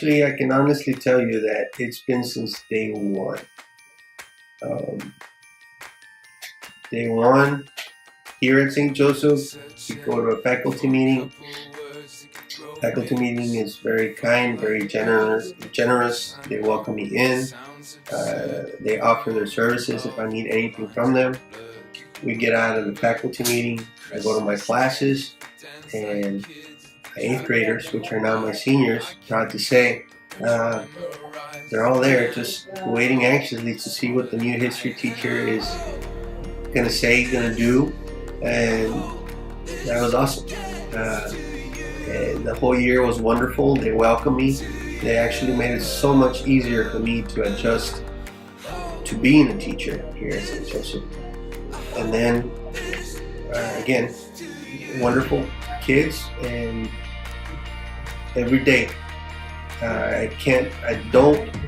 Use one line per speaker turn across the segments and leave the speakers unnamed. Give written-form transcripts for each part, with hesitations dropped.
Actually, I can honestly tell you that it's been since day one. Day one, here at St. Joseph, we go to a faculty meeting. Faculty meeting is very kind, very generous. They welcome me in. They offer their services if I need anything from them. We get out of the faculty meeting. I go to my classes, and my 8th graders, which are now my seniors, proud to say, they're all there just waiting anxiously to see what the new history teacher is going to say, going to do, and that was awesome. And the whole year was wonderful. They welcomed me. They actually made it so much easier for me to adjust to being a teacher here at St. Joseph. And then, again, wonderful kids, and every day, I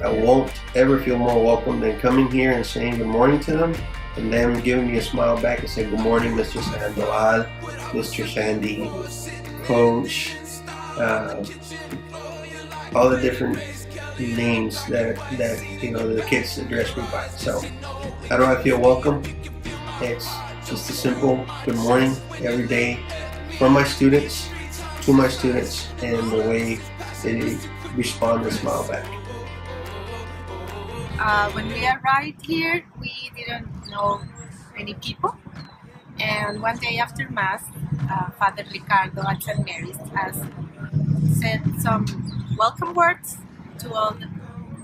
won't ever feel more welcome than coming here and saying good morning to them, and them giving me a smile back and saying, good morning, Mr. Sandoval, Mr. Sandy, Coach, all the different names that the kids address me by. So, how do I feel welcome? It's just a simple good morning every day from my students, to my students, and the way they respond and smile back.
When we arrived here, we didn't know many people, and one day after Mass, Father Ricardo at St. Mary's has said some welcome words to all the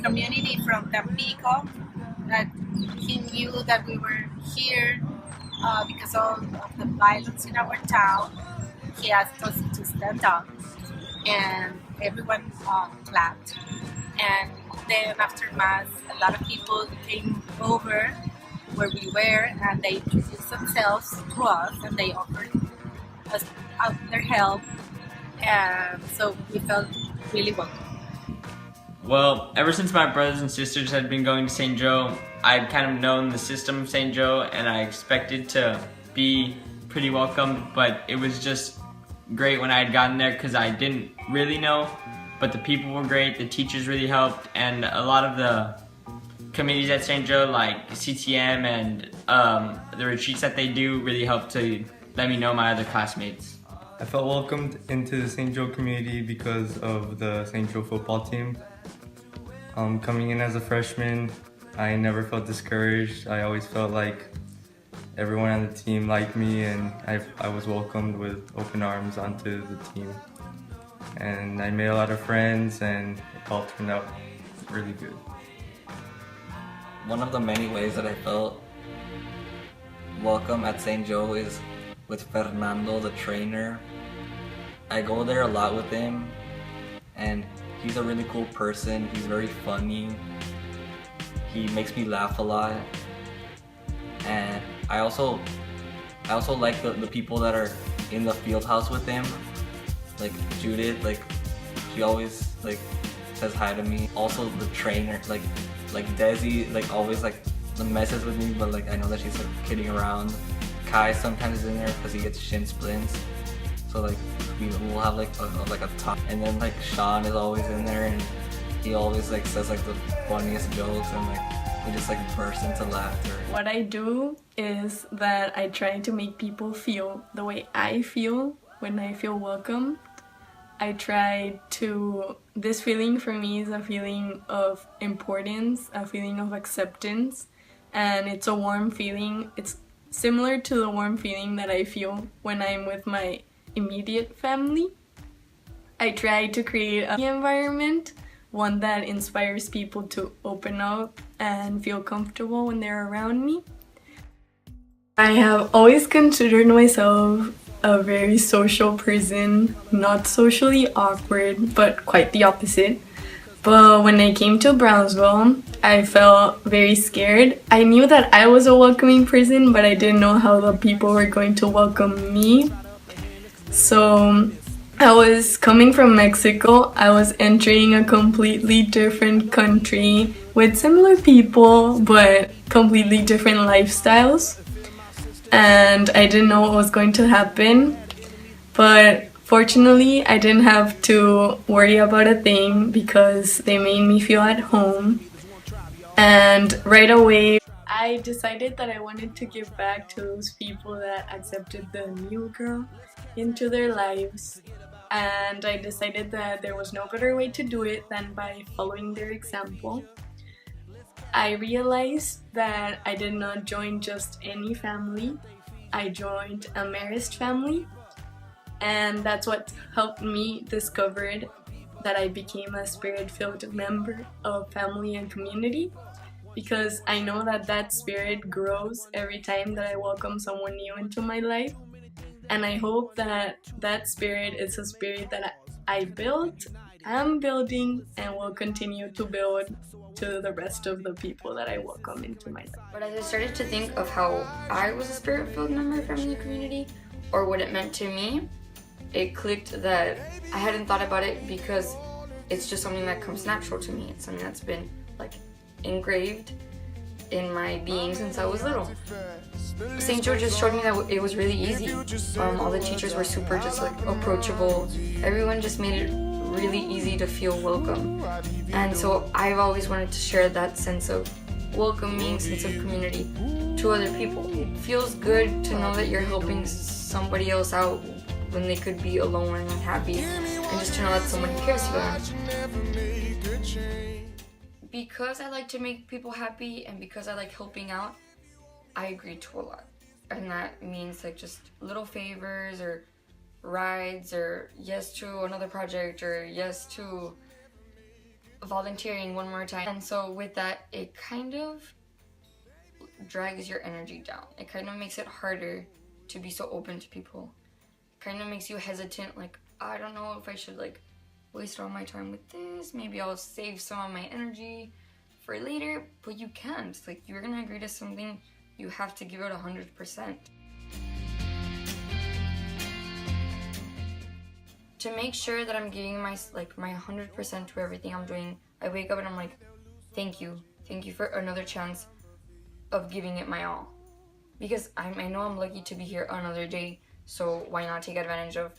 community from Tampico, that he knew that we were here because of the violence in our town. He asked us to stand up, and everyone clapped. And then after Mass, a lot of people came over where we were, and they introduced themselves to us, and they offered us their help, and so we felt really welcome.
Well, ever since my brothers and sisters had been going to St. Joe, I'd kind of known the system of St. Joe, and I expected to be pretty welcome, but it was just great when I had gotten there because I didn't really know, but the people were great, the teachers really helped, and a lot of the committees at St. Joe, like Ctm and the retreats that they do, really helped to let me know my other classmates.
I felt welcomed into the St. Joe community because of the St. Joe football team. Coming in as a freshman, I never felt discouraged. I always felt like everyone on the team liked me, and I was welcomed with open arms onto the team. And I made a lot of friends, and it all turned out really good.
One of the many ways that I felt welcome at St. Joe is with Fernando, the trainer. I go there a lot with him, and he's a really cool person. He's very funny. He makes me laugh a lot. And I also like the people that are in the field house with him. Like Judith, like she always like says hi to me. Also the trainer, like Desi, like always like messes with me, but like I know that she's like kidding around. Kai sometimes is in there because he gets shin splints. So like we'll have like a talk, and then like Sean is always in there, and he always like says like the funniest jokes, and like we just like burst into laughter.
What I do is that I try to make people feel the way I feel when I feel welcome. This feeling for me is a feeling of importance, a feeling of acceptance, and it's a warm feeling. It's similar to the warm feeling that I feel when I'm with my immediate family. I try to create an environment, one that inspires people to open up and feel comfortable when they're around me. I have always considered myself a very social person, not socially awkward, but quite the opposite. But when I came to Brownsville, I felt very scared. I knew that I was a welcoming person, but I didn't know how the people were going to welcome me. So I was coming from Mexico. I was entering a completely different country with similar people, but completely different lifestyles. And I didn't know what was going to happen. But Fortunately, I didn't have to worry about a thing because they made me feel at home. And right away, I decided that I wanted to give back to those people that accepted the new girl into their lives. And I decided that there was no better way to do it than by following their example. I realized that I did not join just any family. I joined a Marist family, and that's what helped me discover that I became a spirit-filled member of family and community, because I know that that spirit grows every time that I welcome someone new into my life. And I hope that that spirit is a spirit that I built, am building, and will continue to build to the rest of the people that I welcome into my life.
But as I started to think of how I was a spirit-filled member of family and community, or what it meant to me, it clicked that I hadn't thought about it because it's just something that comes natural to me. It's something that's been like engraved in my being since I was little. St. Joe just showed me that it was really easy. All the teachers were super just like approachable. Everyone just made it really easy to feel welcome. And so I've always wanted to share that sense of welcoming, sense of community to other people. It feels good to know that you're helping somebody else out when they could be alone and unhappy, and just to know that someone cares for them. Because I like to make people happy and because I like helping out, I agree to a lot. And that means like just little favors or rides or yes to another project or yes to volunteering one more time. And so with that, it kind of drags your energy down. It kind of makes it harder to be so open to people. It kind of makes you hesitant, like, I don't know if I should like waste all my time with this. Maybe I'll save some of my energy for later, but you can't. Like, you're gonna agree to something, you have to give it 100%. To make sure that I'm giving my 100% to everything I'm doing, I wake up and I'm like, thank you for another chance of giving it my all. Because I know I'm lucky to be here another day, so why not take advantage of,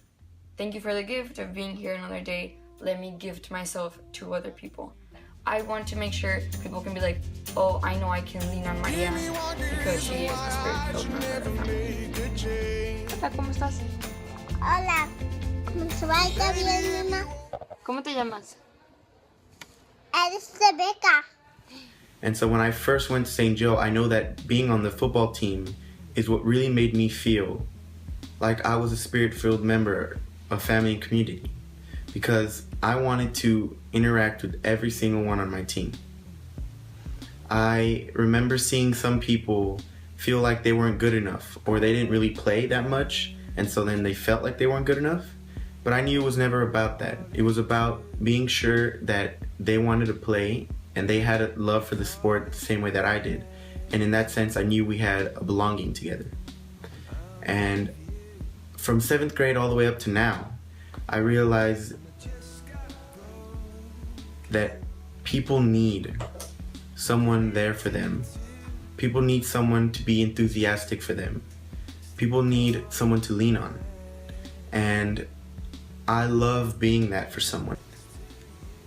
thank you for the gift of being here another day, let me gift myself to other people. I want to make sure people can be like, oh, I know I can lean on Maria because she is a spirit-filled member of the family.
Hola, ¿cómo estás?
Hola, ¿me va bien, mamá?
¿Cómo te llamas?
Eres Rebecca.
And so when I first went to St. Joe, I know that being on the football team is what really made me feel like I was a spirit-filled member of family and community, because I wanted to interact with every single one on my team. I remember seeing some people feel like they weren't good enough, or they didn't really play that much, and so then they felt like they weren't good enough. But I knew it was never about that. It was about being sure that they wanted to play and they had a love for the sport the same way that I did. And in that sense, I knew we had a belonging together. And from 7th grade all the way up to now, I realized that people need someone there for them. People need someone to be enthusiastic for them. People need someone to lean on. And I love being that for someone.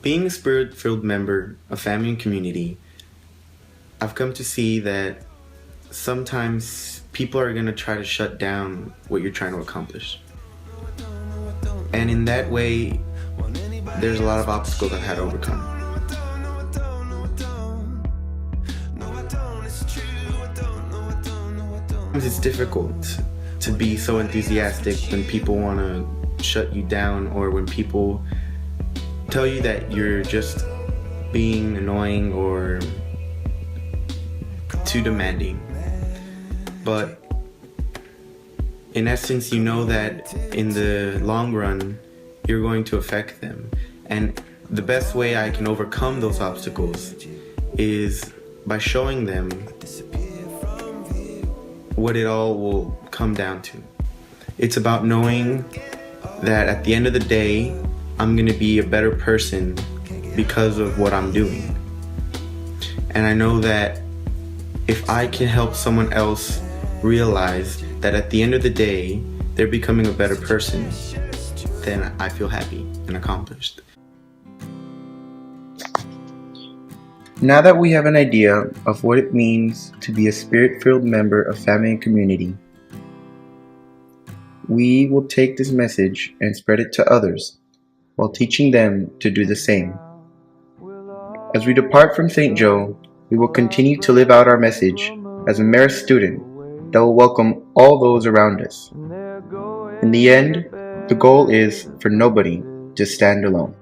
Being a spirit-filled member of family and community, I've come to see that sometimes people are going to try to shut down what you're trying to accomplish. And in that way, there's a lot of obstacles I've had to overcome. Sometimes it's difficult to be so enthusiastic when people want to shut you down, or when people tell you that you're just being annoying or too demanding. But in essence, you know that in the long run, you're going to affect them. And the best way I can overcome those obstacles is by showing them what it all will come down to. It's about knowing that at the end of the day, I'm going to be a better person because of what I'm doing. And I know that if I can help someone else realize that at the end of the day, they're becoming a better person, then I feel happy and accomplished.
Now that we have an idea of what it means to be a spirit-filled member of family and community, we will take this message and spread it to others while teaching them to do the same. As we depart from St. Joe, we will continue to live out our message as a Marist student that will welcome all those around us. In the end, the goal is for nobody to stand alone.